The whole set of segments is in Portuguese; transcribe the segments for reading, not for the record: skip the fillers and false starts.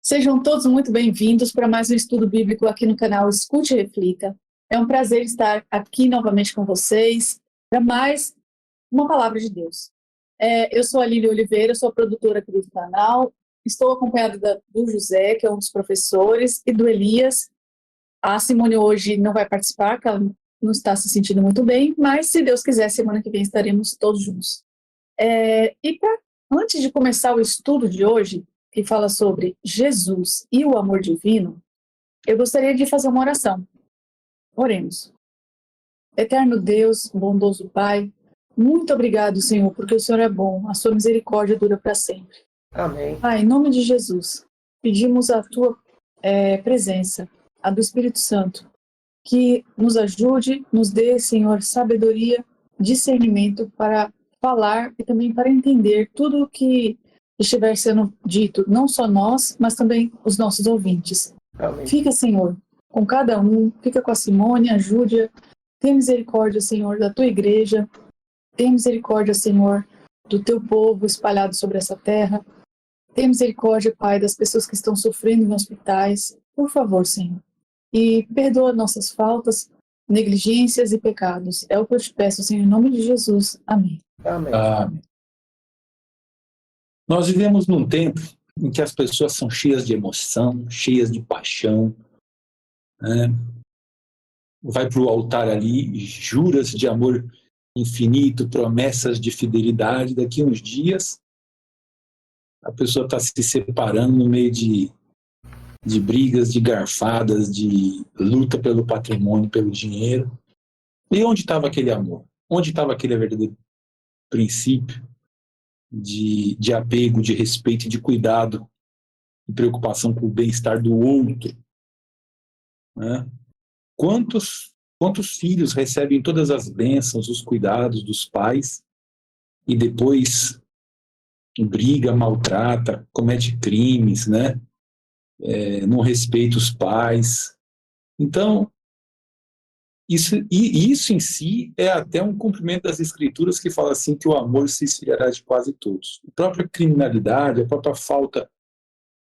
Sejam todos muito bem-vindos para mais um estudo bíblico aqui no canal Escute e Reflita. É um prazer estar aqui novamente com vocês para mais uma palavra de Deus. Eu sou a Lília Oliveira, sou a produtora aqui do canal. Estou acompanhada do José, que é um dos professores, e do Elias. A Simone hoje não vai participar, porque ela não está se sentindo muito bem, mas se Deus quiser, semana que vem estaremos todos juntos. Antes de começar o estudo de hoje, que fala sobre Jesus e o amor divino, eu gostaria de fazer uma oração. Oremos. Eterno Deus, bondoso Pai, muito obrigado, Senhor, porque o Senhor é bom, a sua misericórdia dura para sempre. Amém. Pai, em nome de Jesus, pedimos a tua presença, a do Espírito Santo, que nos ajude, nos dê, Senhor, sabedoria, discernimento para falar e também para entender tudo o que estiver sendo dito, não só nós, mas também os nossos ouvintes. Amém. Fica, Senhor, com cada um, fica com a Simone, ajude-a. Tenha misericórdia, Senhor, da tua igreja. Tenha misericórdia, Senhor, do teu povo espalhado sobre essa terra. Tenha misericórdia, Pai, das pessoas que estão sofrendo em hospitais. Por favor, Senhor. E perdoa nossas faltas, negligências e pecados. É o que eu te peço, Senhor, em nome de Jesus. Amém. Amém. Amém. Nós vivemos num tempo em que as pessoas são cheias de emoção, cheias de paixão, né? Vai para o altar ali, juras de amor infinito, promessas de fidelidade. Daqui a uns dias, a pessoa está se separando no meio de brigas, de garfadas, de luta pelo patrimônio, pelo dinheiro. E onde estava aquele amor? Onde estava aquele verdadeiro princípio de apego, de respeito, de cuidado, de preocupação com o bem-estar do outro, né? Quantos filhos recebem todas as bênçãos, os cuidados dos pais e depois briga, maltrata, comete crimes, né? Não respeita os pais. Então, isso em si é até um cumprimento das Escrituras, que fala assim que o amor se esfriará de quase todos. A própria criminalidade, a própria falta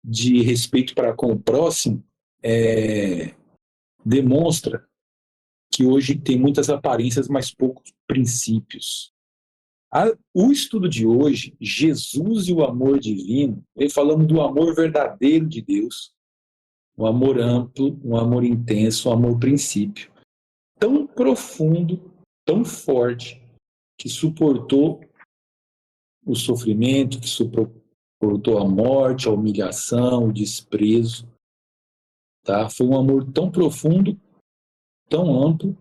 de respeito para com o próximo demonstra que hoje tem muitas aparências, mas poucos princípios. O estudo de hoje, Jesus e o amor divino, ele falando do amor verdadeiro de Deus, um amor amplo, um amor intenso, um amor princípio, tão profundo, tão forte, que suportou o sofrimento, que suportou a morte, a humilhação, o desprezo. Tá? Foi um amor tão profundo, tão amplo,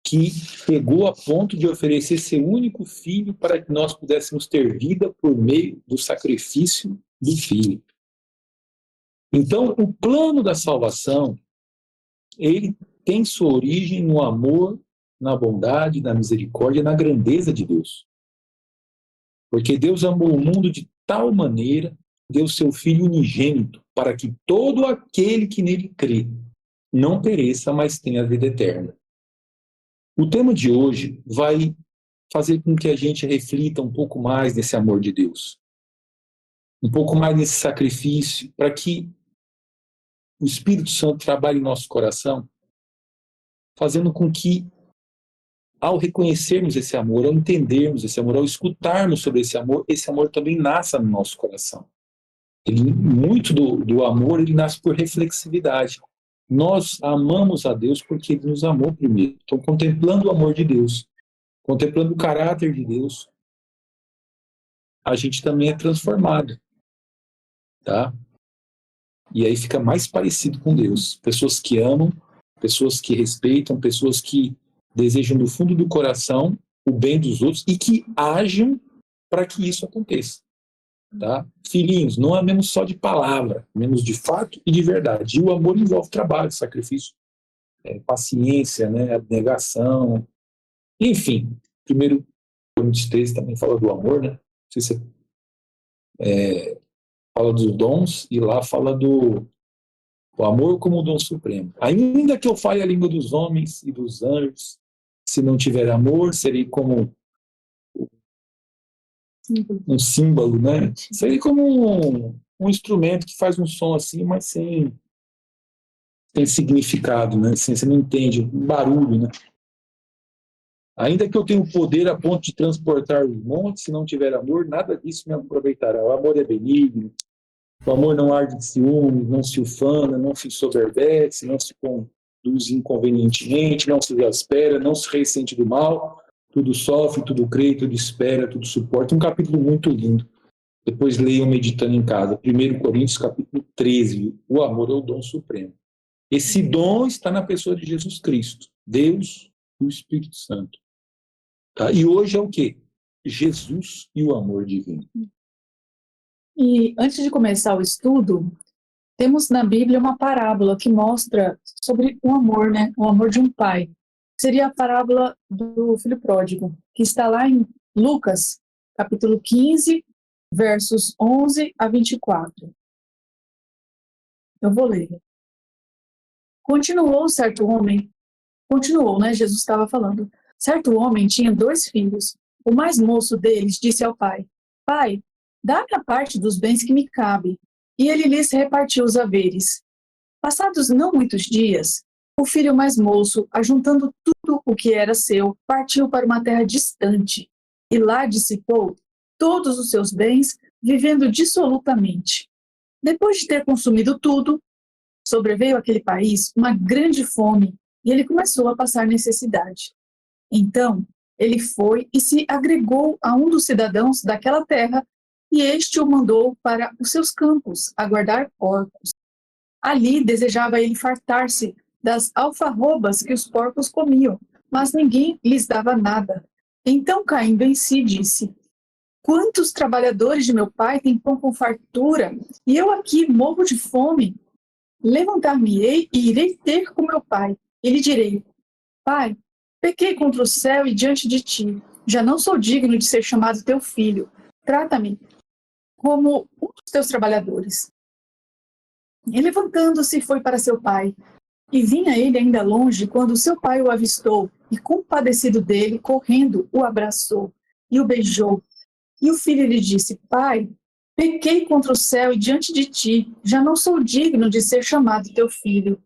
que chegou a ponto de oferecer seu único filho para que nós pudéssemos ter vida por meio do sacrifício do filho. Então, o plano da salvação, ele tem sua origem no amor, na bondade, na misericórdia, na grandeza de Deus. Porque Deus amou o mundo de tal maneira, deu seu Filho unigênito, para que todo aquele que nele crê não pereça, mas tenha a vida eterna. O tema de hoje vai fazer com que a gente reflita um pouco mais nesse amor de Deus, um pouco mais nesse sacrifício, para que o Espírito Santo trabalhe em nosso coração, fazendo com que, ao reconhecermos esse amor, ao entendermos esse amor, ao escutarmos sobre esse amor também nasça no nosso coração. Muito do amor, ele nasce por reflexividade. Nós amamos a Deus porque Ele nos amou primeiro. Então, contemplando o amor de Deus, contemplando o caráter de Deus, a gente também é transformado, tá? E aí fica mais parecido com Deus. Pessoas que amam, pessoas que respeitam, pessoas que desejam do fundo do coração o bem dos outros e que agem para que isso aconteça. Tá? Filhinhos, não amemos só de palavra, amemos de fato e de verdade. E o amor envolve trabalho, sacrifício, paciência, né, abnegação. Enfim, 1 Coríntios 13 também fala do amor, né? Não sei se fala dos dons, e lá fala do amor como o dom supremo. Ainda que eu fale a língua dos homens e dos anjos, se não tiver amor, serei como um símbolo, né? Serei como um instrumento que faz um som assim, mas sem significado, né? Você não entende, um barulho, né? Ainda que eu tenha o poder a ponto de transportar os montes, se não tiver amor, nada disso me aproveitará. O amor é benigno, o amor não arde de ciúme, não se ufana, não se soberbece, não se conduz inconvenientemente, não se exaspera, não se ressente do mal, tudo sofre, tudo crê, tudo espera, tudo suporta. Um capítulo muito lindo. Depois leiam meditando em casa. 1 Coríntios, capítulo 13. O amor é o dom supremo. Esse dom está na pessoa de Jesus Cristo, Deus e o Espírito Santo. Tá? E hoje é o quê? Jesus e o amor divino. E antes de começar o estudo, temos na Bíblia uma parábola que mostra sobre o amor, né? O amor de um pai. Seria a parábola do filho pródigo, que está lá em Lucas, capítulo 15, versos 11 a 24. Eu vou ler. Continuou, né? Jesus estava falando. Certo homem tinha 2 filhos. O mais moço deles disse ao pai: Pai, dá-me a parte dos bens que me cabe. E ele lhes repartiu os haveres. Passados não muitos dias, o filho mais moço, ajuntando tudo o que era seu, partiu para uma terra distante, e lá dissipou todos os seus bens, vivendo dissolutamente. Depois de ter consumido tudo, sobreveio àquele país uma grande fome, e ele começou a passar necessidade. Então, ele foi e se agregou a um dos cidadãos daquela terra, e este o mandou para os seus campos, a guardar porcos. Ali desejava ele fartar-se das alfarrobas que os porcos comiam, mas ninguém lhes dava nada. Então, caindo em si, disse: Quantos trabalhadores de meu pai têm pão com fartura, e eu aqui morro de fome? Levantar-me-ei e irei ter com meu pai, e lhe direi: Pai, pequei contra o céu e diante de ti, já não sou digno de ser chamado teu filho. Trata-me como um dos teus trabalhadores. E levantando-se foi para seu pai. E vinha ele ainda longe quando seu pai o avistou, e compadecido dele, correndo, o abraçou e o beijou. E o filho lhe disse: Pai, pequei contra o céu e diante de ti, já não sou digno de ser chamado teu filho.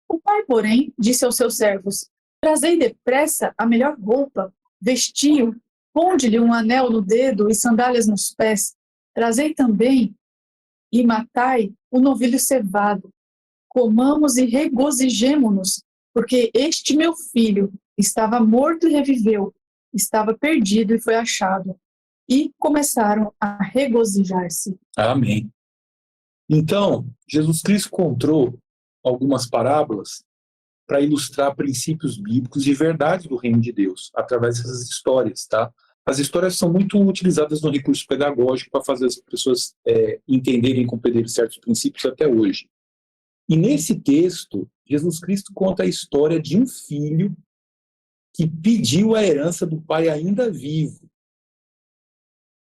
O pai, porém, disse aos seus servos: Trazei depressa a melhor roupa, vestiu, ponde-lhe um anel no dedo e sandálias nos pés. Trazei também e matai o novilho cevado. Comamos e regozijemo-nos, porque este meu filho estava morto e reviveu, estava perdido e foi achado. E começaram a regozijar-se. Amém. Então, Jesus Cristo contou algumas parábolas para ilustrar princípios bíblicos e verdades do reino de Deus, através dessas histórias, tá? As histórias são muito utilizadas no recurso pedagógico para fazer as pessoas entenderem e compreenderem certos princípios até hoje. E nesse texto, Jesus Cristo conta a história de um filho que pediu a herança do pai ainda vivo,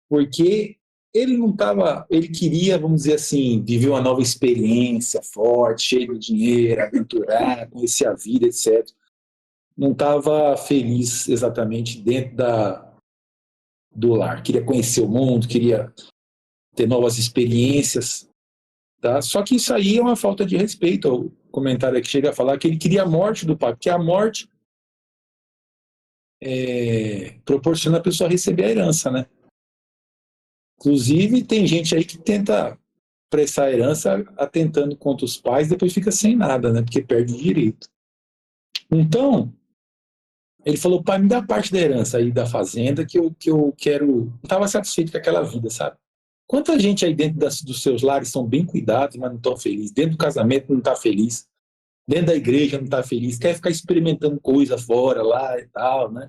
porque ele não estava, ele queria, vamos dizer assim, viver uma nova experiência forte, cheio de dinheiro, aventurar, conhecer a vida, etc. Não estava feliz exatamente dentro do lar. Queria conhecer o mundo, queria ter novas experiências. Tá? Só que isso aí é uma falta de respeito. O comentário aqui chega a falar que ele queria a morte do pai, porque a morte proporciona a pessoa receber a herança, né? Inclusive, tem gente aí que tenta prestar a herança atentando contra os pais, depois fica sem nada, né? Porque perde o direito. Então, ele falou: pai, me dá parte da herança aí da fazenda que eu quero. Não estava satisfeito com aquela vida, sabe? Quanta gente aí dentro dos seus lares são bem cuidados, mas não estão felizes. Dentro do casamento não está feliz. Dentro da igreja não está feliz. Quer ficar experimentando coisa fora lá e tal, né?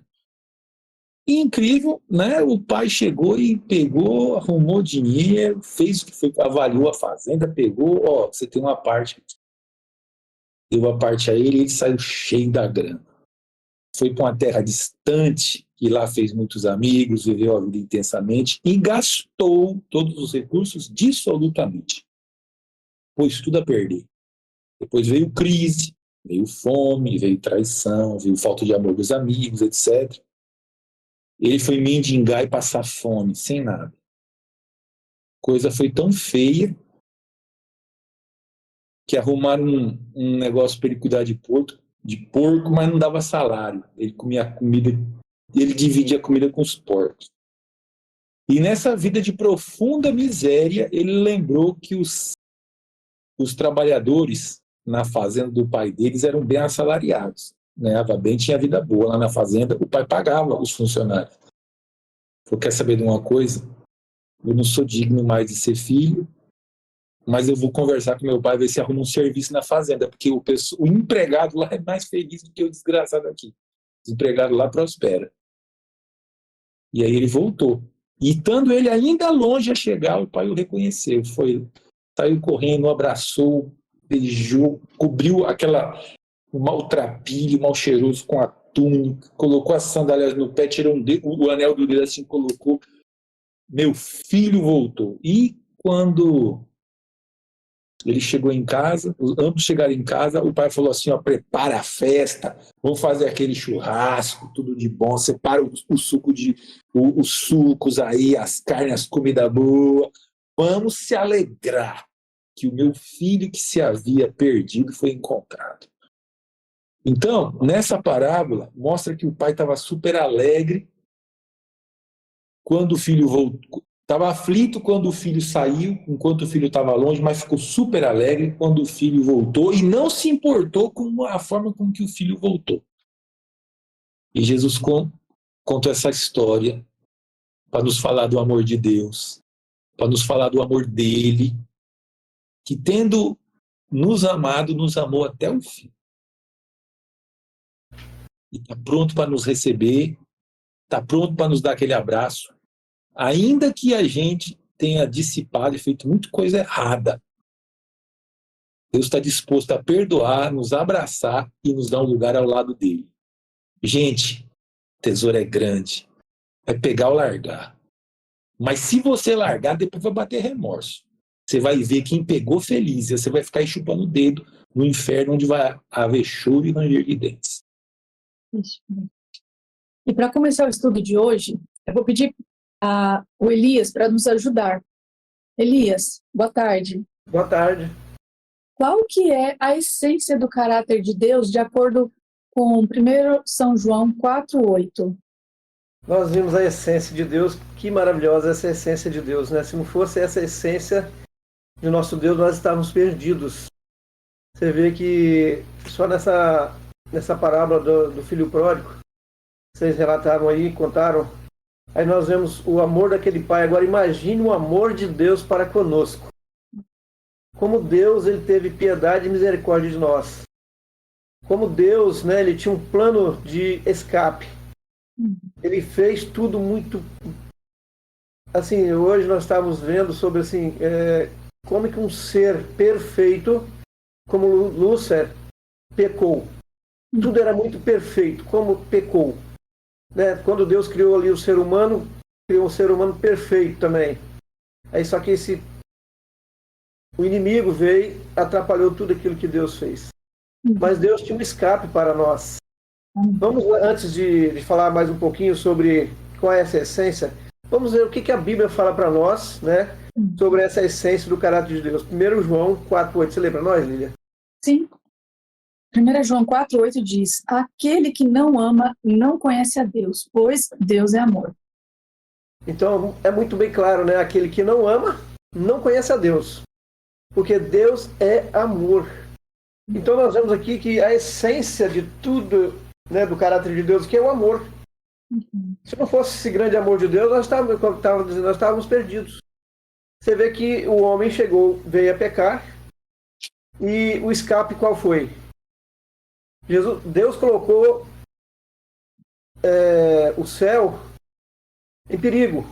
E incrível, né? O pai chegou e pegou, arrumou dinheiro, fez o que foi, avaliou a fazenda, pegou, ó, você tem uma parte, deu a parte a ele e ele saiu cheio da grana. Foi para uma terra distante, e lá fez muitos amigos, viveu a vida intensamente e gastou todos os recursos dissolutamente. Pôs tudo a perder. Depois veio crise, veio fome, veio traição, veio falta de amor dos amigos, etc. Ele foi mendigar e passar fome, sem nada. Coisa foi tão feia que arrumaram um negócio para ele cuidar de porco, mas não dava salário. Ele comia comida, ele dividia a comida com os porcos. E nessa vida de profunda miséria, ele lembrou que os trabalhadores na fazenda do pai deles eram bem assalariados. Ganhava bem, tinha vida boa lá na fazenda, o pai pagava os funcionários. Falou, quer saber de uma coisa? Eu não sou digno mais de ser filho, mas eu vou conversar com meu pai, ver se arruma um serviço na fazenda, porque o empregado lá é mais feliz do que o desgraçado aqui. O empregado lá prospera. E aí ele voltou. E estando ele ainda longe a chegar, o pai o reconheceu. Saiu correndo, abraçou, beijou, cobriu o maltrapilho, mal cheiroso com a túnica, colocou as sandálias no pé, tirou o anel do dedo assim, colocou. Meu filho voltou. E quando ele chegou em casa, ambos chegaram em casa, o pai falou assim, ó, prepara a festa, vamos fazer aquele churrasco, tudo de bom, separa os sucos aí, as carnes, as comidas boas, vamos se alegrar que o meu filho que se havia perdido foi encontrado. Então, nessa parábola, mostra que o pai estava super alegre quando o filho voltou. Estava aflito quando o filho saiu, enquanto o filho estava longe, mas ficou super alegre quando o filho voltou e não se importou com a forma com que o filho voltou. E Jesus contou essa história para nos falar do amor de Deus, para nos falar do amor dele, que tendo nos amado, nos amou até o fim. E está pronto para nos receber, está pronto para nos dar aquele abraço, ainda que a gente tenha dissipado e feito muita coisa errada. Deus está disposto a perdoar, nos abraçar e nos dar um lugar ao lado dele. Gente, tesouro é grande. É pegar ou largar. Mas se você largar, depois vai bater remorso. Você vai ver quem pegou feliz. E você vai ficar aí chupando o dedo no inferno, onde vai haver choro e ranger de dentes. E para começar o estudo de hoje, eu vou pedir o Elias para nos ajudar. Elias, boa tarde. Boa tarde. Qual que é a essência do caráter de Deus de acordo com 1 São João 4,8? Nós vimos a essência de Deus, que maravilhosa essa essência de Deus, né? Se não fosse essa essência de nosso Deus, nós estávamos perdidos. Você vê que só nessa parábola do filho pródigo, vocês relataram aí, contaram, aí nós vemos o amor daquele pai. Agora imagine o amor de Deus para conosco. Como Deus, ele teve piedade e misericórdia de nós. Como Deus, né, ele tinha um plano de escape. Ele fez tudo muito... Assim, hoje nós estávamos vendo sobre assim, como que um ser perfeito, como Lúcifer, pecou. Tudo era muito perfeito, como pecou. Né? Quando Deus criou ali o ser humano, criou um ser humano perfeito também. Aí só que o inimigo veio, atrapalhou tudo aquilo que Deus fez. Mas Deus tinha um escape para nós. Vamos, antes de falar mais um pouquinho sobre qual é essa essência, vamos ver o que a Bíblia fala para nós, né, sobre essa essência do caráter de Deus. 1 João 4,8. Você lembra nós, Lília? Sim. 1 João 4,8 diz: aquele que não ama não conhece a Deus, pois Deus é amor. Então, é muito bem claro, né? Aquele que não ama não conhece a Deus, porque Deus é amor. Então, nós vemos aqui que a essência de tudo, né, do caráter de Deus, que é o amor. Se não fosse esse grande amor de Deus, nós estávamos perdidos. Você vê que o homem veio a pecar, e o escape qual foi? Deus colocou o céu em perigo.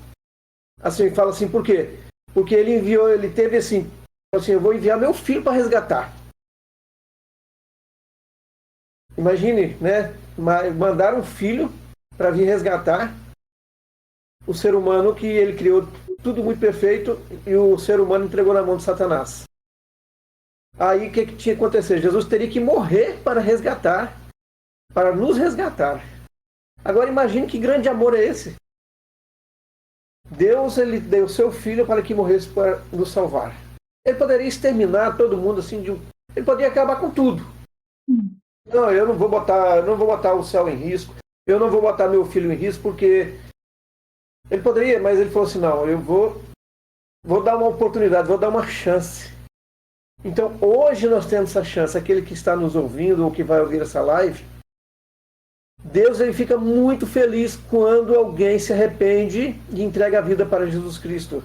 Assim, fala assim, por quê? Porque ele teve assim, eu vou enviar meu filho para resgatar. Imagine, né? Mandar um filho para vir resgatar o ser humano que ele criou tudo muito perfeito e o ser humano entregou na mão de Satanás. Aí o que tinha que acontecer? Jesus teria que morrer para resgatar, para nos resgatar. Agora imagine que grande amor é esse. Deus, ele deu seu filho para que morresse para nos salvar. Ele poderia exterminar todo mundo assim Ele poderia acabar com tudo. Não, eu não vou botar o céu em risco, eu não vou botar meu filho em risco, porque ele poderia, mas ele falou assim, não, eu vou dar uma oportunidade, vou dar uma chance. Então, hoje nós temos essa chance, aquele que está nos ouvindo ou que vai ouvir essa live, Deus ele fica muito feliz quando alguém se arrepende e entrega a vida para Jesus Cristo.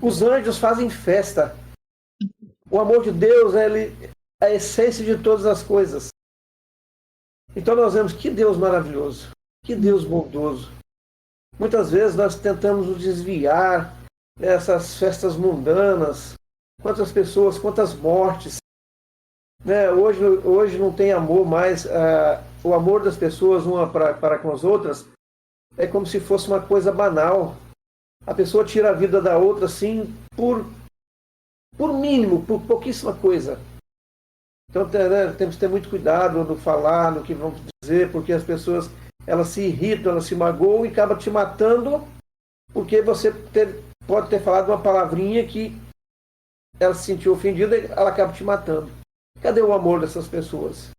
Os anjos fazem festa. O amor de Deus é a essência de todas as coisas. Então nós vemos que Deus maravilhoso, que Deus bondoso. Muitas vezes nós tentamos nos desviar dessas festas mundanas. Quantas pessoas, quantas mortes. Né? Hoje não tem amor mais. O amor das pessoas uma para com as outras é como se fosse uma coisa banal. A pessoa tira a vida da outra assim por mínimo, por pouquíssima coisa. Então temos que ter muito cuidado no falar, no que vamos dizer, porque as pessoas elas se irritam, elas se magoam e acabam te matando porque você pode ter falado uma palavrinha que ela se sentiu ofendida e ela acaba te matando. Cadê o amor dessas pessoas?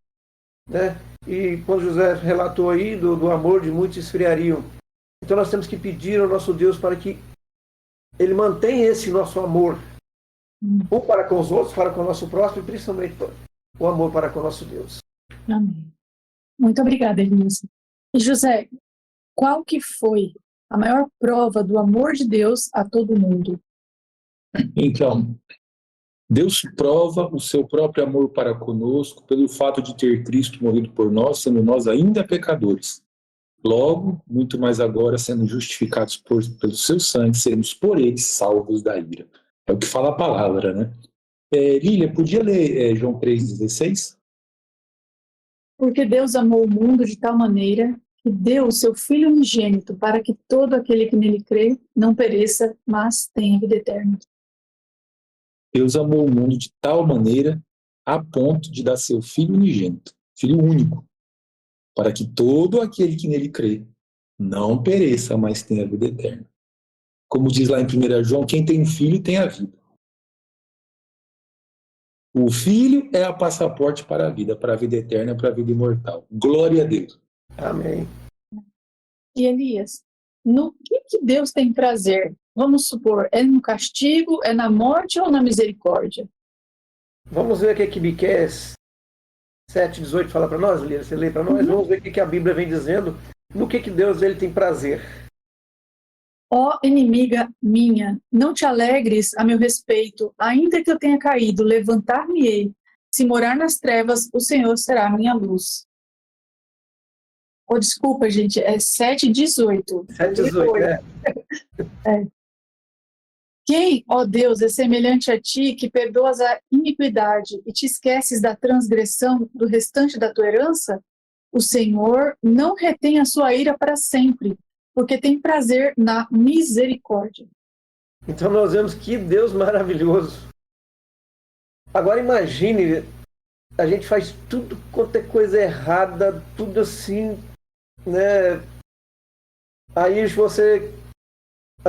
Né? E quando José relatou aí do amor de muitos esfriariam. Então nós temos que pedir ao nosso Deus para que Ele mantenha esse nosso amor. Um para com os outros, para com o nosso próximo e principalmente o amor para com o nosso Deus. Amém. Muito obrigada, Elisa. E José, qual que foi a maior prova do amor de Deus a todo mundo? Então, Deus prova o seu próprio amor para conosco pelo fato de ter Cristo morrido por nós, sendo nós ainda pecadores. Logo, muito mais agora, sendo justificados pelo seu sangue, seremos por ele salvos da ira. É o que fala a palavra, né? Lília, podia ler João 3,16? Porque Deus amou o mundo de tal maneira que deu o seu Filho unigênito para que todo aquele que nele crê não pereça, mas tenha vida eterna. Deus amou o mundo de tal maneira a ponto de dar seu Filho unigênito, Filho único, para que todo aquele que nele crê não pereça, mas tenha vida eterna. Como diz lá em 1 João, quem tem um filho tem a vida. O filho é o passaporte para a vida eterna, para a vida imortal. Glória a Deus. Amém. E Elias, no que Deus tem prazer? Vamos supor, é no castigo, é na morte ou na misericórdia? Vamos ver o que Miqueias 7,18 fala para nós, Lília, você lê para nós? Vamos ver o que a Bíblia vem dizendo, no que Deus ele tem prazer. Ó inimiga minha, não te alegres a meu respeito, ainda que eu tenha caído, levantar-me-ei. Se morar nas trevas, o Senhor será a minha luz. Oh, desculpa, gente, é 7,18. 7,18, é. Quem, ó Deus, é semelhante a ti, que perdoas a iniquidade e te esqueces da transgressão do restante da tua herança? O Senhor não retém a sua ira para sempre, porque tem prazer na misericórdia. Então nós vemos que Deus maravilhoso. Agora imagine, a gente faz tudo quanto é coisa errada, tudo assim, né? Aí o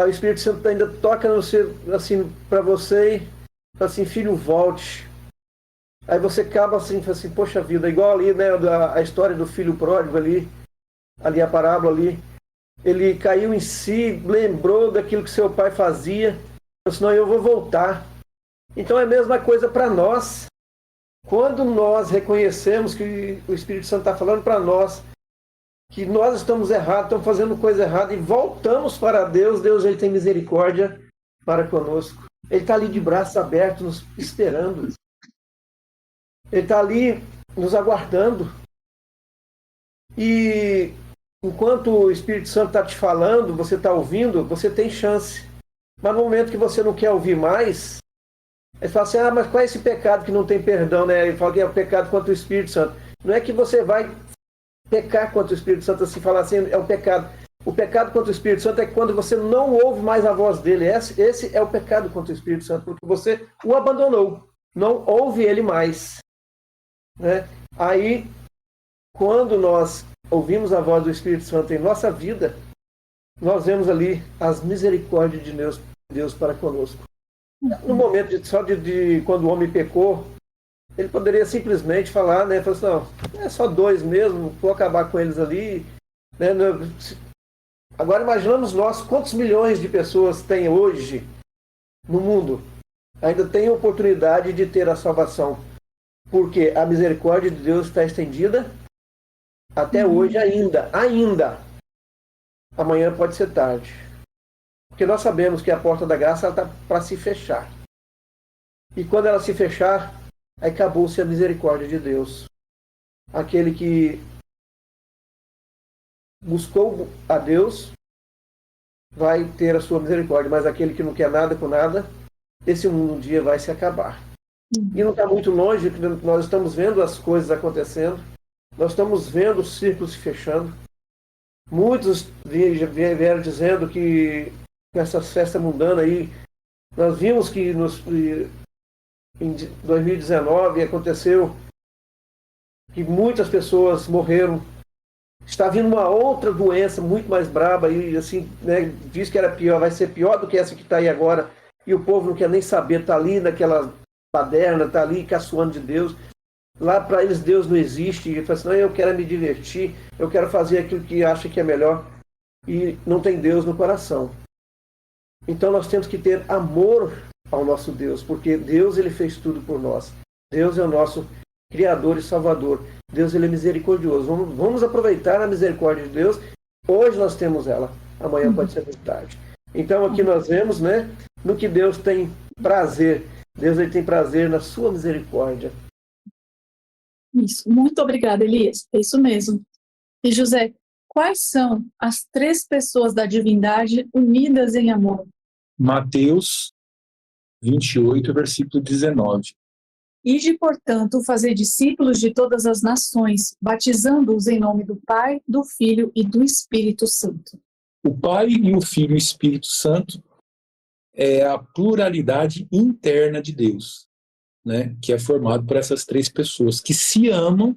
Espírito Santo ainda toca no seu, assim, para você, fala assim, filho, volte. Aí você acaba assim, fala assim, poxa vida, igual ali, né, a história do filho pródigo ali a parábola ali. Ele caiu em si, lembrou daquilo que seu pai fazia, senão eu vou voltar. Então é a mesma coisa para nós. Quando nós reconhecemos que o Espírito Santo está falando para nós, que nós estamos errados, estamos fazendo coisa errada e voltamos para Deus, Deus ele tem misericórdia para conosco. Ele está ali de braços abertos, nos esperando. Ele está ali nos aguardando. E enquanto o Espírito Santo está te falando, você está ouvindo, você tem chance. Mas no momento que você não quer ouvir mais, ele fala assim, mas qual é esse pecado que não tem perdão, né? Ele fala que é o pecado contra o Espírito Santo. Não é que você vai pecar contra o Espírito Santo, assim, falar assim, é o pecado. O pecado contra o Espírito Santo é quando você não ouve mais a voz dele. Esse é o pecado contra o Espírito Santo, porque você o abandonou, não ouve ele mais. Né? Aí, quando nós ouvimos a voz do Espírito Santo em nossa vida, nós vemos ali as misericórdias de Deus para conosco. No momento de quando o homem pecou, Ele poderia simplesmente falar, né? Falar assim, não, é só 2 mesmo, vou acabar com eles ali. Né? Agora imaginamos nós, quantos milhões de pessoas tem hoje no mundo? Ainda tem oportunidade de ter a salvação. Porque a misericórdia de Deus está estendida até hoje ainda. Amanhã pode ser tarde. Porque nós sabemos que a porta da graça está para se fechar. E quando ela se fechar, aí acabou-se a misericórdia de Deus. Aquele que buscou a Deus vai ter a sua misericórdia, mas aquele que não quer nada com nada, esse mundo um dia vai se acabar. E não está muito longe, nós estamos vendo as coisas acontecendo, nós estamos vendo o círculo se fechando. Muitos vieram dizendo que com essa festa mundana aí, nós vimos que em 2019 aconteceu que muitas pessoas morreram. Está vindo uma outra doença muito mais braba e assim, né, diz que era pior, vai ser pior do que essa que está aí agora. E o povo não quer nem saber, está ali naquela baderna, está ali caçoando de Deus. Lá para eles Deus não existe. E fala assim, não, eu quero me divertir, eu quero fazer aquilo que acha que é melhor. E não tem Deus no coração. Então nós temos que ter amor ao nosso Deus, porque Deus ele fez tudo por nós. Deus é o nosso Criador e Salvador. Deus ele é misericordioso. Vamos aproveitar a misericórdia de Deus. Hoje nós temos ela. Amanhã pode ser muito tarde. Então aqui nós vemos, né, no que Deus tem prazer. Deus ele tem prazer na sua misericórdia. Isso. Muito obrigada, Elias. É isso mesmo. E José, quais são as 3 pessoas da divindade unidas em amor? Mateus 28, versículo 19. Ide, portanto, fazer discípulos de todas as nações, batizando-os em nome do Pai, do Filho e do Espírito Santo. O Pai e o Filho e o Espírito Santo é a pluralidade interna de Deus, né? Que é formado por essas 3 pessoas que se amam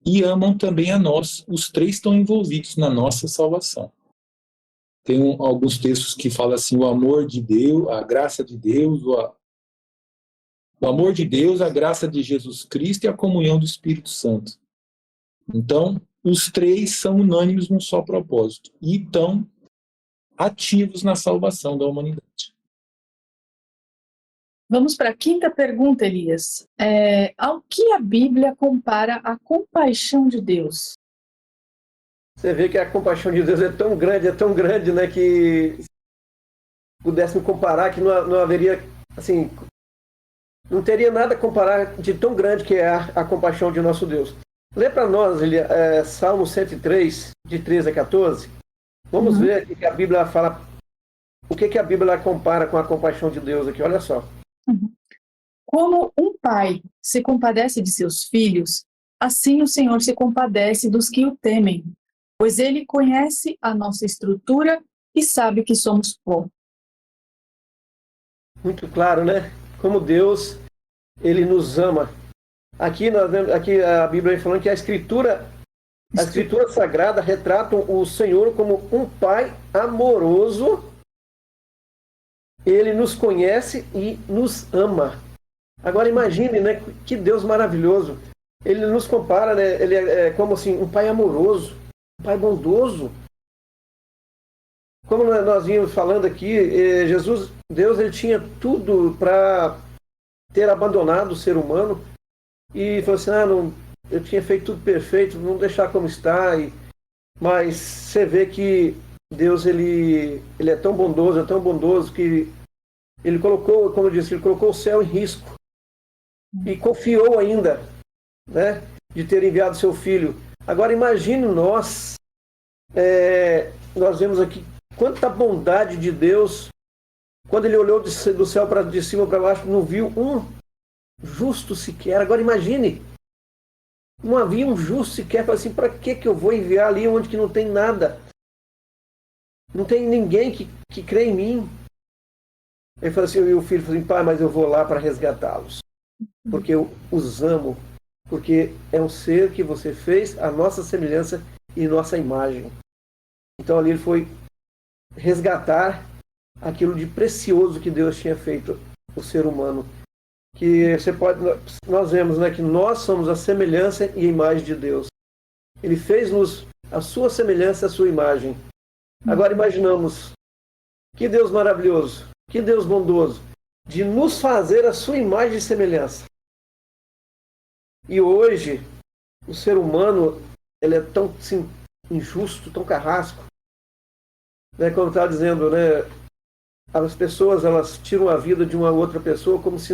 e amam também a nós. Os 3 estão envolvidos na nossa salvação. Tem alguns textos que falam assim, o amor de Deus, a graça de Deus, o amor de Deus, a graça de Jesus Cristo e a comunhão do Espírito Santo. Então, os 3 são unânimes num só propósito e estão ativos na salvação da humanidade. Vamos para a 5ª pergunta, Elias. Ao que a Bíblia compara a compaixão de Deus? Você vê que a compaixão de Deus é tão grande, né, que se pudéssemos comparar, que não haveria, assim, não teria nada a comparar de tão grande que é a compaixão de nosso Deus. Lê para nós, Salmo 103, de 13 a 14. Vamos ver o que a Bíblia fala, o que a Bíblia compara com a compaixão de Deus aqui, olha só. Como um pai se compadece de seus filhos, assim o Senhor se compadece dos que o temem, pois ele conhece a nossa estrutura e sabe que somos pó. Muito claro, né? Como Deus, ele nos ama. Aqui nós vemos, aqui a Bíblia vem falando que a Escritura Sagrada retrata o Senhor como um pai amoroso. Ele nos conhece e nos ama. Agora imagine, né? Que Deus maravilhoso. Ele nos compara, né? Ele é como assim, um pai amoroso, um pai bondoso. Como nós vimos falando aqui, Jesus, Deus, ele tinha tudo para ter abandonado o ser humano e falou assim, não, eu tinha feito tudo perfeito, não deixar como está. Mas você vê que Deus, ele é tão bondoso que ele colocou, como eu disse, ele colocou o céu em risco e confiou ainda, né, de ter enviado seu filho. Agora imagine nós vemos aqui quanta bondade de Deus, quando ele olhou do céu de cima para baixo, não viu um justo sequer. Agora imagine, não havia um justo sequer. Falei assim, para que eu vou enviar ali onde que não tem nada? Não tem ninguém que crê em mim. Ele falou assim, e o filho falou assim, pai, mas eu vou lá para resgatá-los, porque eu os amo, porque é um ser que você fez a nossa semelhança e nossa imagem. Então ali ele foi resgatar aquilo de precioso que Deus tinha feito o ser humano. que nós vemos, né, que nós somos a semelhança e a imagem de Deus. Ele fez-nos a sua semelhança, a sua imagem. Agora imaginamos, que Deus maravilhoso, que Deus bondoso, de nos fazer a sua imagem e semelhança. E hoje, o ser humano, ele é tão injusto, tão carrasco. Né, como estava dizendo, né, as pessoas, elas tiram a vida de uma outra pessoa como se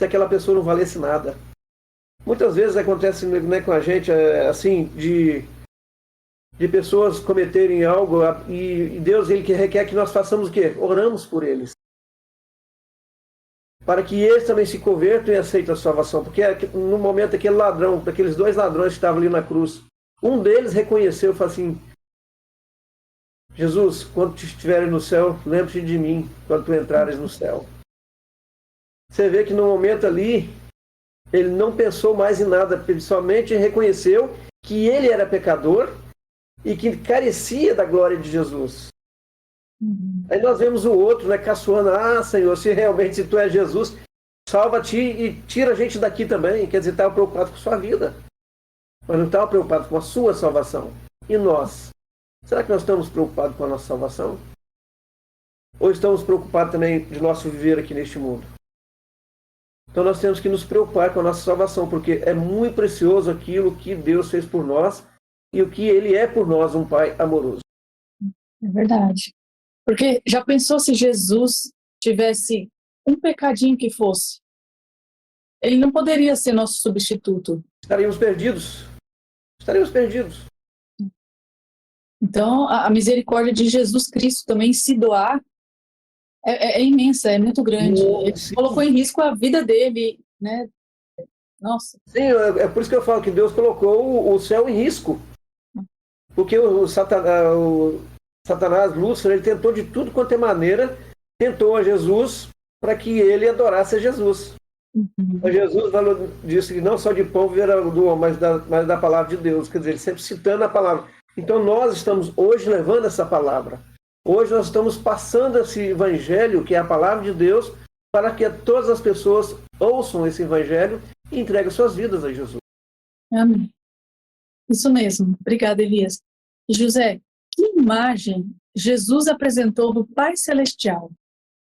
aquela pessoa não valesse nada. Muitas vezes acontece, né, com a gente, assim, de pessoas cometerem algo e Deus, ele requer que nós façamos o quê? Oramos por eles. Para que eles também se convertam e aceitem a salvação. Porque no momento daqueles dois ladrões que estavam ali na cruz, um deles reconheceu e falou assim: Jesus, quando tu estiveres no céu, lembre-te de mim quando tu entrares no céu. Você vê que no momento ali, ele não pensou mais em nada, ele somente reconheceu que ele era pecador e que carecia da glória de Jesus. Aí nós vemos o outro, né, caçoando: ah, Senhor, se tu és Jesus, salva-te e tira a gente daqui também. Quer dizer, estava preocupado com a sua vida, mas não estava preocupado com a sua salvação. E nós? Será que nós estamos preocupados com a nossa salvação? Ou estamos preocupados também de nosso viver aqui neste mundo? Então nós temos que nos preocupar com a nossa salvação, porque é muito precioso aquilo que Deus fez por nós e o que Ele é por nós, um Pai amoroso. É verdade. Porque já pensou se Jesus tivesse um pecadinho que fosse? Ele não poderia ser nosso substituto. Estaríamos perdidos. Estaríamos perdidos. Então, a misericórdia de Jesus Cristo também se doar é imensa, é muito grande. Ele colocou em risco a vida dele, né? Nossa. Sim, é por isso que eu falo que Deus colocou o céu em risco. Porque o Satanás, Lúcifer, ele tentou de tudo quanto é maneira, tentou a Jesus para que ele adorasse a Jesus. Mas Jesus disse que não só de pão viverá do homem, mas da palavra de Deus. Quer dizer, ele sempre citando a palavra. Então nós estamos hoje levando essa palavra. Hoje nós estamos passando esse evangelho, que é a palavra de Deus, para que todas as pessoas ouçam esse evangelho e entreguem suas vidas a Jesus. Amém. Isso mesmo. Obrigada, Elias. E José, que imagem Jesus apresentou do Pai Celestial?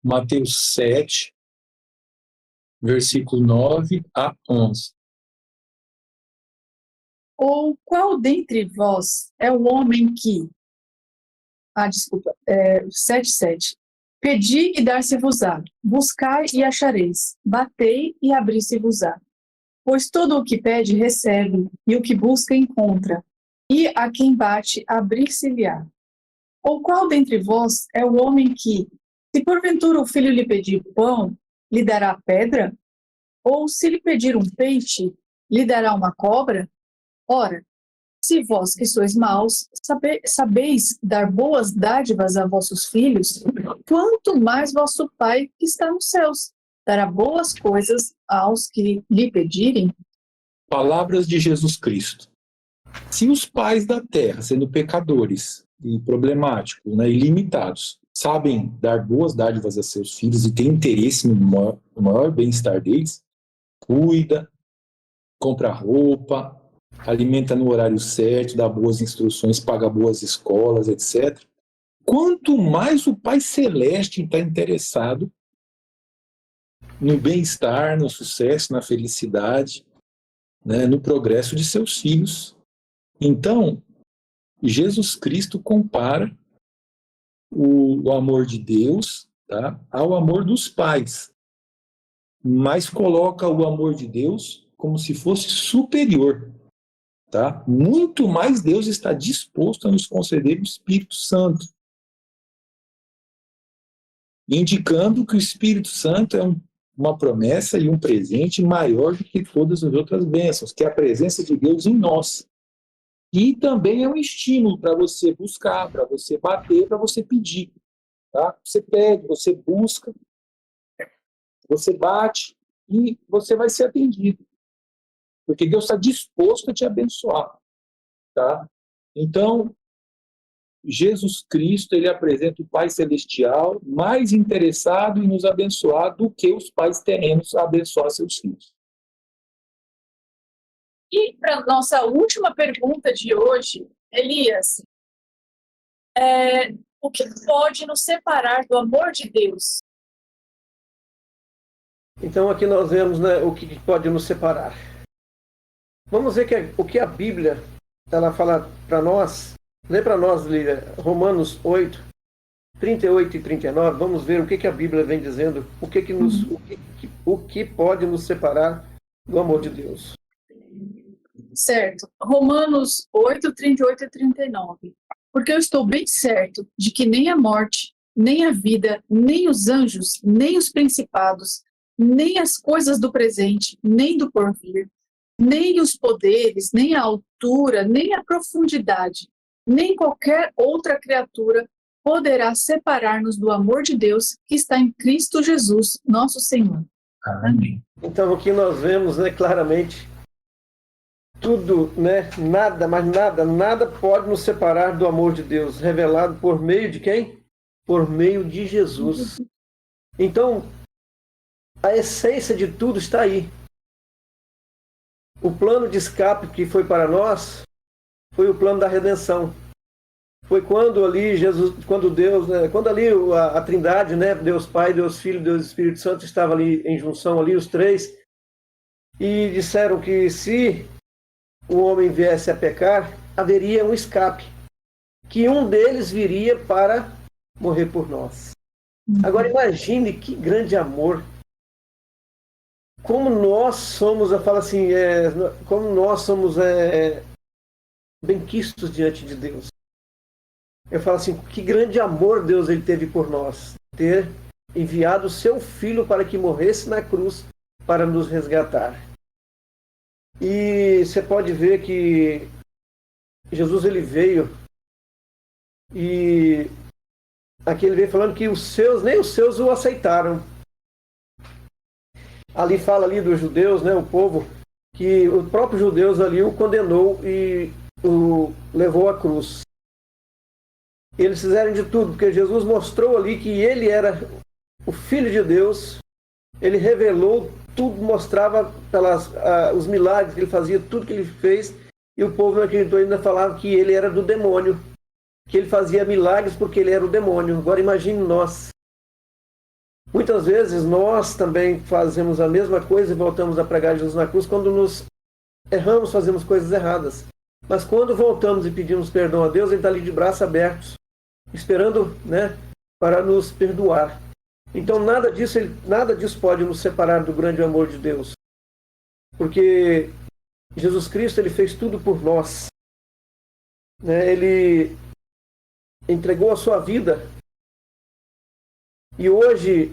Mateus 7, versículo 9 a 11. Ou qual dentre vós é o homem que... 7:7. Pedi e dar-se-vos-á, buscai e achareis, batei e abrir-se-vos-á. Pois todo o que pede recebe, e o que busca encontra, e a quem bate abrir-se-lhe-á. Ou qual dentre vós é o homem que, se porventura o filho lhe pedir pão, lhe dará pedra? Ou se lhe pedir um peixe, lhe dará uma cobra? Ora, se vós que sois maus, sabeis dar boas dádivas a vossos filhos, quanto mais vosso Pai que está nos céus dará boas coisas aos que lhe pedirem? Palavras de Jesus Cristo. Se os pais da terra, sendo pecadores e problemáticos, né, ilimitados, sabem dar boas dádivas a seus filhos e têm interesse no maior bem-estar deles, cuida, compra roupa, alimenta no horário certo, dá boas instruções, paga boas escolas, etc. Quanto mais o Pai Celeste está interessado no bem-estar, no sucesso, na felicidade, né, no progresso de seus filhos. Então, Jesus Cristo compara o amor de Deus, tá, ao amor dos pais, mas coloca o amor de Deus como se fosse superior. Tá? Muito mais Deus está disposto a nos conceder o Espírito Santo, indicando que o Espírito Santo é uma promessa e um presente maior do que todas as outras bênçãos, que é a presença de Deus em nós. E também é um estímulo para você buscar, para você bater, para você pedir. Tá? Você pede, você busca, você bate e você vai ser atendido. Porque Deus está disposto a te abençoar. Tá? Então, Jesus Cristo, ele apresenta o Pai Celestial mais interessado em nos abençoar do que os pais terrenos a abençoar seus filhos. E para nossa última pergunta de hoje, Elias, o que pode nos separar do amor de Deus? Então aqui nós vemos, né, o que pode nos separar. Vamos ver o que a Bíblia ela fala para nós. Lê para nós, Lília, Romanos 8, 38 e 39. Vamos ver o que a Bíblia vem dizendo, o que pode nos separar do amor de Deus. Certo. Romanos 8, 38 e 39. Porque eu estou bem certo de que nem a morte, nem a vida, nem os anjos, nem os principados, nem as coisas do presente, nem do porvir, nem os poderes, nem a altura, nem a profundidade, nem qualquer outra criatura poderá separar-nos do amor de Deus que está em Cristo Jesus, nosso Senhor. Amém. Então aqui nós vemos, né, claramente tudo, né, nada, mas nada pode nos separar do amor de Deus, revelado por meio de quem? Por meio de Jesus. Então, a essência de tudo está aí. O plano de escape que foi para nós foi o plano da redenção. Foi quando ali quando ali a Trindade, né, Deus Pai, Deus Filho, Deus Espírito Santo estava ali em junção ali os três e disseram que se o homem viesse a pecar, haveria um escape, que um deles viria para morrer por nós. Agora imagine que grande amor. Como nós somos, eu falo assim, como nós somos benquistos diante de Deus. Eu falo assim, que grande amor Deus ele teve por nós, ter enviado o seu Filho para que morresse na cruz para nos resgatar. E você pode ver que Jesus ele veio e aqui ele veio falando que nem os seus o aceitaram. Ali fala ali dos judeus, né, o povo, que o próprio judeus ali o condenou e o levou à cruz. Eles fizeram de tudo, porque Jesus mostrou ali que ele era o Filho de Deus, ele revelou tudo, mostrava os milagres que ele fazia, tudo que ele fez, e o povo não acreditou, ainda falava que ele era do demônio, que ele fazia milagres porque ele era o demônio. Agora imagine nós. Muitas vezes nós também fazemos a mesma coisa e voltamos a pregar Jesus na cruz quando nos erramos, fazemos coisas erradas. Mas quando voltamos e pedimos perdão a Deus, ele está ali de braços abertos, esperando, né, para nos perdoar. Então nada disso pode nos separar do grande amor de Deus. Porque Jesus Cristo ele fez tudo por nós. Né? Ele entregou a sua vida. E hoje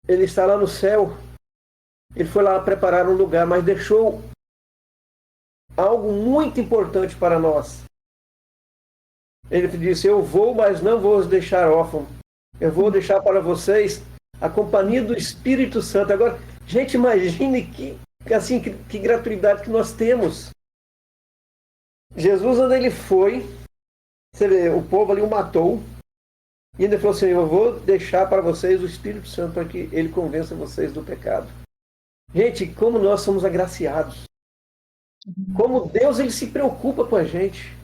ele está lá no céu. Ele foi lá preparar um lugar, mas deixou algo muito importante para nós. Ele disse, eu vou, mas não vou os deixar órfãos. Eu vou deixar para vocês a companhia do Espírito Santo. Agora, gente, imagine que gratuidade que nós temos. Jesus, onde ele foi, você vê, o povo ali o matou, e ainda falou assim, eu vou deixar para vocês o Espírito Santo para que ele convença vocês do pecado. Gente, como nós somos agraciados. Como Deus ele se preocupa com a gente.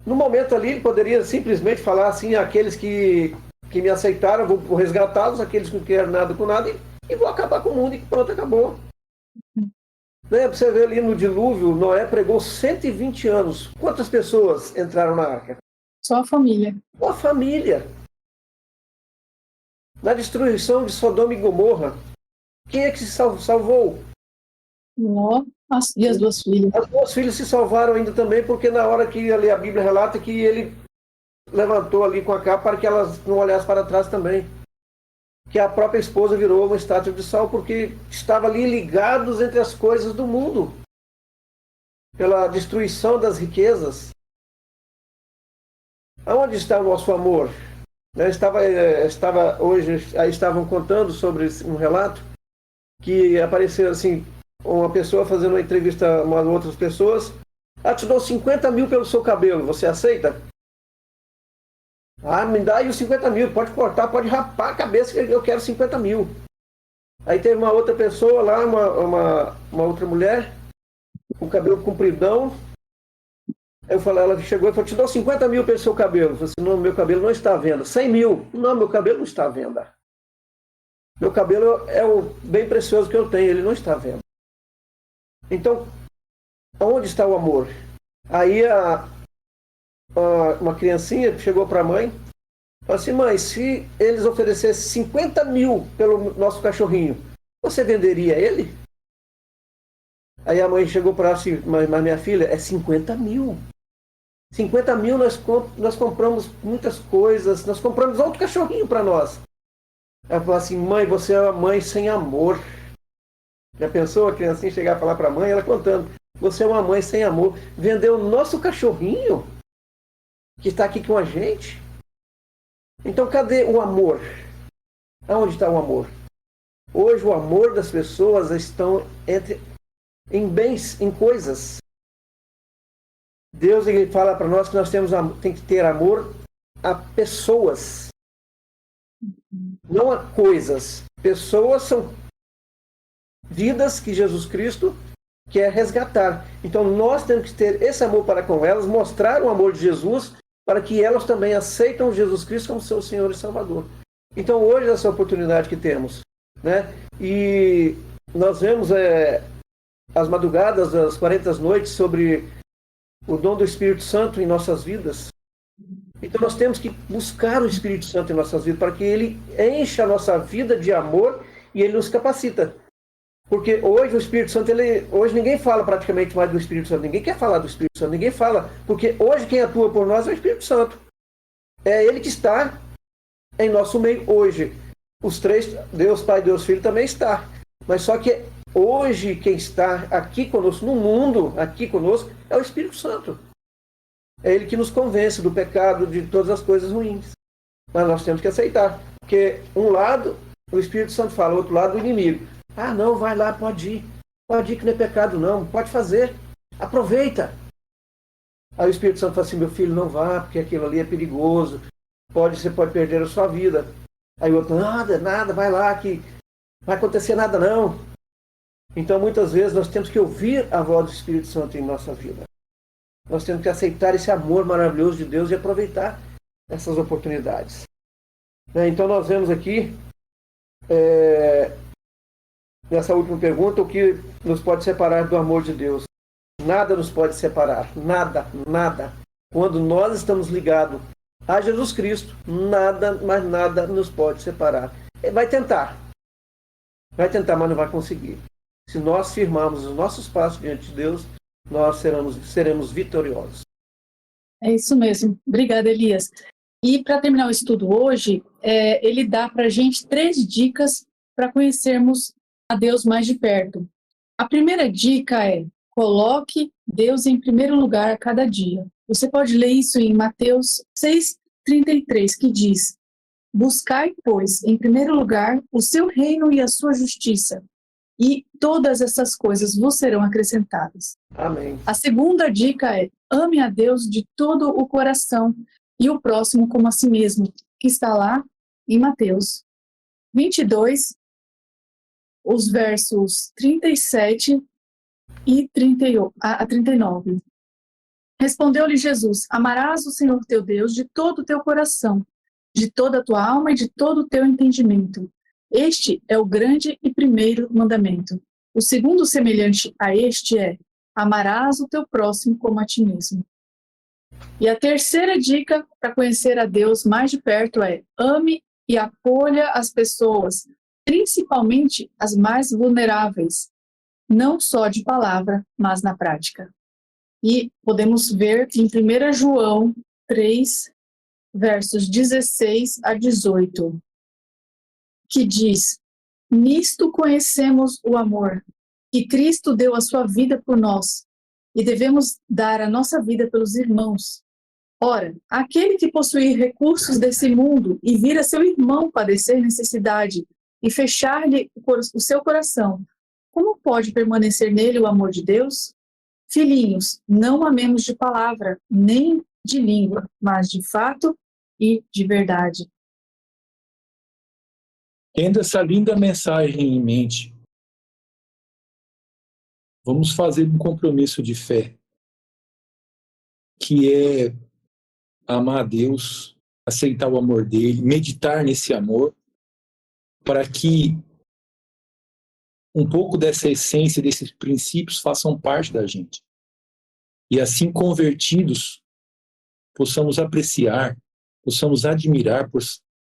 No momento ali, ele poderia simplesmente falar assim, aqueles que me aceitaram, vou resgatá-los, aqueles que não querem nada com nada, e vou acabar com o mundo, e pronto, acabou. Né? Você vê ali no dilúvio, Noé pregou 120 anos. Quantas pessoas entraram na arca? Só a família. A família. Na destruição de Sodoma e Gomorra, quem é que se salvou? Nó e as duas filhas. As duas filhas se salvaram ainda também, porque na hora que ali a Bíblia relata que ele levantou ali com a capa para que elas não olhassem para trás também. Que a própria esposa virou uma estátua de sal, porque estava ali ligados entre as coisas do mundo. Pela destruição das riquezas. Aonde está o nosso amor? Estavam contando sobre um relato que apareceu assim, uma pessoa fazendo uma entrevista a outras pessoas. Te dou 50 mil pelo seu cabelo, você aceita? Ah, me dá aí os 50 mil, pode cortar, pode rapar a cabeça que eu quero 50 mil. Aí teve uma outra pessoa lá, uma outra mulher, com o cabelo compridão. Aí eu falei, ela chegou e falou, te dou 50 mil pelo seu cabelo. Eu falei assim, não, meu cabelo não está à venda. 100 mil. Não, meu cabelo não está à venda. Meu cabelo é o bem precioso que eu tenho, ele não está à venda. Então, onde está o amor? Aí uma criancinha chegou para a mãe, falou assim, mãe, se eles oferecessem 50 mil pelo nosso cachorrinho, você venderia ele? Aí a mãe chegou para ela assim, mas minha filha, é 50 mil. 50 mil nós compramos muitas coisas, nós compramos outro cachorrinho para nós. Ela falou assim, mãe, você é uma mãe sem amor. Já pensou a criancinha chegar a falar para a mãe, ela contando, você é uma mãe sem amor, vendeu o nosso cachorrinho, que está aqui com a gente. Então cadê o amor? Aonde está o amor? Hoje o amor das pessoas estão em bens, em coisas. Deus ele fala para nós que nós tem que ter amor a pessoas, não a coisas. Pessoas são vidas que Jesus Cristo quer resgatar. Então nós temos que ter esse amor para com elas, mostrar o amor de Jesus para que elas também aceitem Jesus Cristo como seu Senhor e Salvador. Então hoje essa oportunidade que temos, né? E nós vemos as madrugadas, as 40 noites sobre o dom do Espírito Santo em nossas vidas. Então nós temos que buscar o Espírito Santo em nossas vidas para que ele encha a nossa vida de amor e ele nos capacita. Porque hoje o Espírito Santo, hoje ninguém fala praticamente mais do Espírito Santo, ninguém quer falar do Espírito Santo, ninguém fala, porque hoje quem atua por nós é o Espírito Santo. É ele que está em nosso meio hoje. Os três, Deus Pai, Deus Filho também está. Mas só que hoje quem está aqui conosco, no mundo, aqui conosco, é o Espírito Santo. É ele que nos convence do pecado, de todas as coisas ruins. Mas nós temos que aceitar. Porque um lado, o Espírito Santo fala, o outro lado, o inimigo. Ah, não, vai lá, pode ir. Pode ir que não é pecado, não. Pode fazer. Aproveita. Aí o Espírito Santo fala assim, meu filho, não vá, porque aquilo ali é perigoso. Você pode perder a sua vida. Aí o outro, nada, vai lá, que não vai acontecer nada, não. Então, muitas vezes, nós temos que ouvir a voz do Espírito Santo em nossa vida. Nós temos que aceitar esse amor maravilhoso de Deus e aproveitar essas oportunidades. Então, nós vemos aqui, nessa última pergunta, o que nos pode separar do amor de Deus. Nada nos pode separar. Nada. Quando nós estamos ligados a Jesus Cristo, nada, mas nada nos pode separar. Vai tentar, mas não vai conseguir. Se nós firmarmos os nossos passos diante de Deus, nós seremos vitoriosos. É isso mesmo. Obrigada, Elias. E para terminar o estudo hoje, ele dá para a gente 3 dicas para conhecermos a Deus mais de perto. A primeira dica é: coloque Deus em primeiro lugar a cada dia. Você pode ler isso em Mateus 6:33, que diz: buscai, pois, em primeiro lugar o seu reino e a sua justiça, e todas essas coisas vos serão acrescentadas. Amém. A segunda dica é: ame a Deus de todo o coração e o próximo como a si mesmo, que está lá em Mateus 22, os versos 37 e 39. Respondeu-lhe Jesus: amarás o Senhor teu Deus de todo o teu coração, de toda a tua alma e de todo o teu entendimento. Este é o grande e primeiro mandamento. O segundo, semelhante a este, é: amarás o teu próximo como a ti mesmo. E a terceira dica para conhecer a Deus mais de perto é: ame e acolha as pessoas, principalmente as mais vulneráveis, não só de palavra, mas na prática. E podemos ver em 1 João 3, versos 16 a 18, que diz: nisto conhecemos o amor, que Cristo deu a sua vida por nós, e devemos dar a nossa vida pelos irmãos. Ora, aquele que possuir recursos desse mundo e vir a seu irmão padecer necessidade e fechar-lhe o seu coração, como pode permanecer nele o amor de Deus? Filhinhos, não amemos de palavra, nem de língua, mas de fato e de verdade. Tendo essa linda mensagem em mente, vamos fazer um compromisso de fé, que é amar a Deus, aceitar o amor dele, meditar nesse amor, para que um pouco dessa essência, desses princípios façam parte da gente. E assim, convertidos, possamos apreciar, possamos admirar,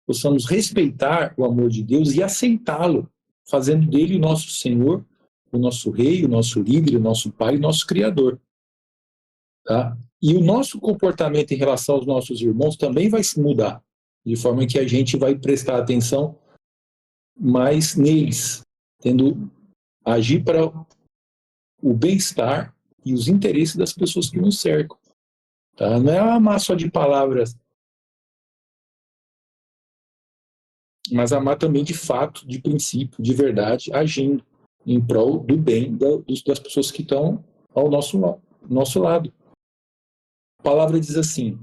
possamos respeitar o amor de Deus e aceitá-lo, fazendo dele o nosso Senhor, o nosso Rei, o nosso líder, o nosso Pai, o nosso Criador. Tá? E o nosso comportamento em relação aos nossos irmãos também vai se mudar, de forma que a gente vai prestar atenção mais neles, agir para o bem-estar e os interesses das pessoas que nos cercam. Tá? Não é amar só de palavras, mas amar também de fato, de princípio, de verdade, agindo em prol do bem das pessoas que estão ao nosso lado. A palavra diz assim: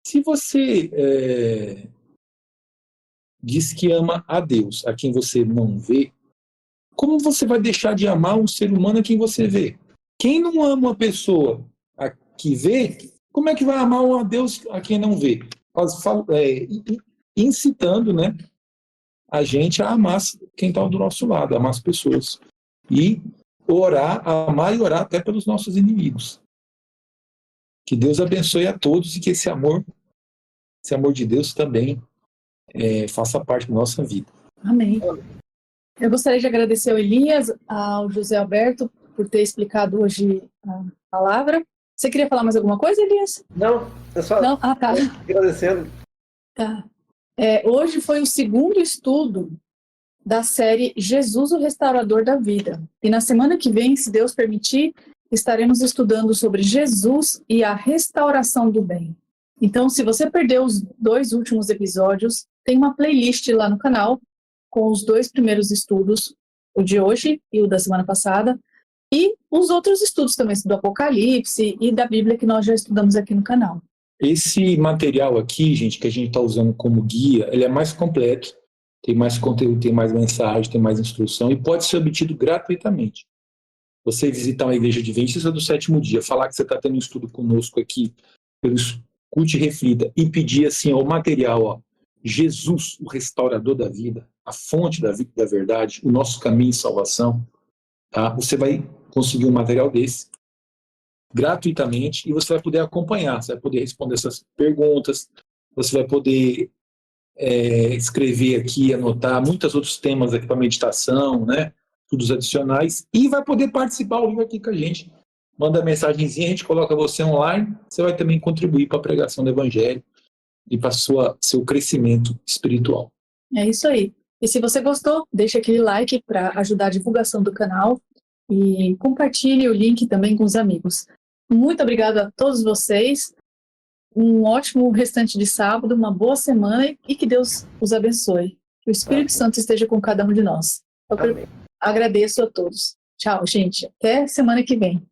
se você diz que ama a Deus, a quem você não vê, como você vai deixar de amar um ser humano a quem você vê? Quem não ama uma pessoa a que vê, como é que vai amar a Deus a quem não vê? Incitando, né, a gente a amar quem está do nosso lado, amar as pessoas. E amar e orar até pelos nossos inimigos. Que Deus abençoe a todos e que esse amor de Deus também faça parte da nossa vida. Amém. Eu gostaria de agradecer ao Elias, ao José Alberto, por ter explicado hoje a palavra. Você queria falar mais alguma coisa, Elias? Não, é só Não? Ah, tá. agradecendo. Tá. Hoje foi o segundo estudo da série Jesus, o Restaurador da Vida. E na semana que vem, se Deus permitir, estaremos estudando sobre Jesus e a restauração do bem. Então, se você perdeu os 2 últimos episódios, tem uma playlist lá no canal com os 2 primeiros estudos, o de hoje e o da semana passada, e os outros estudos também, do Apocalipse e da Bíblia que nós já estudamos aqui no canal. Esse material aqui, gente, que a gente está usando como guia, ele é mais completo, tem mais conteúdo, tem mais mensagem, tem mais instrução e pode ser obtido gratuitamente. Você visitar uma igreja adventista do 7º dia, falar que você está tendo um estudo conosco aqui, pelo Escute e Reflita, e pedir assim, o material, Jesus, o restaurador da vida, a fonte da vida e da verdade, o nosso caminho de salvação, tá? Você vai conseguir um material desse gratuitamente e você vai poder acompanhar, você vai poder responder essas perguntas, você vai poder escrever aqui, anotar muitos outros temas aqui para meditação, né? Estudos adicionais, e vai poder participar ao vivo aqui com a gente. Manda mensagenzinha, a gente coloca você online, você vai também contribuir para a pregação do Evangelho e para seu crescimento espiritual. É isso aí. E se você gostou, deixa aquele like para ajudar a divulgação do canal e compartilhe o link também com os amigos. Muito obrigada a todos vocês. Um ótimo restante de sábado, uma boa semana e que Deus os abençoe. Que o Espírito Santo esteja com cada um de nós. Eu agradeço a todos. Tchau, gente. Até semana que vem.